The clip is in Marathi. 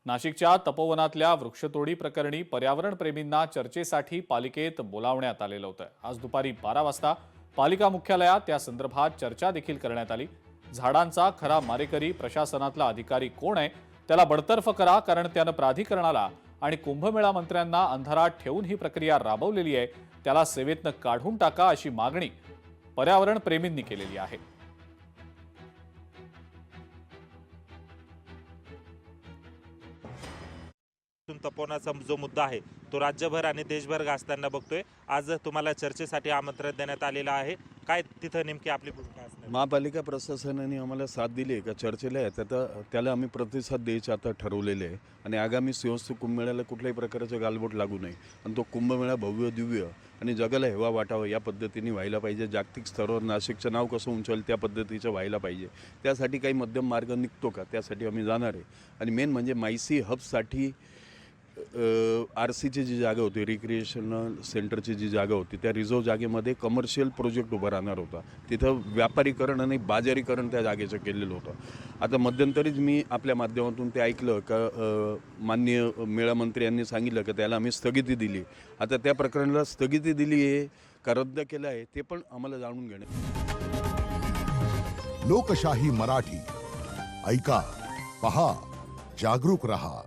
नाशिकच्या तपोवनातल्या वृक्षतोडी प्रकरणी पर्यावरण प्रेमींना चर्चेसाठी पालिकेत बोलावण्यात आलेलं होतं। आज दुपारी 12 वाजता पालिका मुख्यालयात त्या संदर्भात चर्चा देखील करण्यात आली। झाडांचा खरा मारेकरी प्रशासनातला अधिकारी कोण आहे त्याला बडतर्फ करा, कारण त्यानं प्राधिकरणाला आणि कुंभमेळा मंत्र्यांना अंधारात ठेवून ही प्रक्रिया राबवलेली आहे, त्याला सेवेतनं काढून टाका अशी मागणी पर्यावरण प्रेमींनी केलेली आहे। तपोवनाचा जो मुद्दा आहे तो राज्यभर आणि देशभर गाजताना बघतोय। आज तुम्हाला चर्चेसाठी आमंत्रण देण्यात आलेलं आहे, काय तिथं नेमकी आपली भूमिका असणार? महापालिका प्रशासनाने आम्हाला साथ दिली आहे का चर्चेला आहे त्याला आम्ही प्रतिसाद द्यायचं आता ठरवलेले आहे। आणि आगामी सिंहस्थ कुंभमेळ्याला कुठल्याही प्रकारचं गालबोट लागू नये आणि तो कुंभमेळा भव्य दिव्य आणि जगाला हेवा वाटावं या पद्धतीने व्हायला पाहिजे। जागतिक स्तरावर नाशिकचं नाव कसं उंचवेल त्या पद्धतीचं व्हायला पाहिजे। त्यासाठी काही मध्यम मार्ग निघतो का, त्यासाठी आम्ही जाणार आहे। आणि मेन म्हणजे मायसी हबसाठी RCची जी जागा होती, रिक्रिएशनल सेंटरची जी जागा होती, त्या रिझर्व जागेमध्ये कमर्शियल प्रोजेक्ट उभा राहणार होता। तिथं व्यापारीकरण आणि बाजारीकरण त्या जागेचं केलेलं होतं। आता मध्यंतरीच मी आपल्या माध्यमातून ते ऐकलं का माननीय मेळामंत्री यांनी सांगितलं की त्याला आम्ही स्थगिती दिली। आता त्या प्रकरणाला स्थगिती दिली आहे का रद्द केलं आहे ते पण आम्हाला जाणून घेणं। लोकशाही मराठी ऐका, पहा, जागरूक रहा।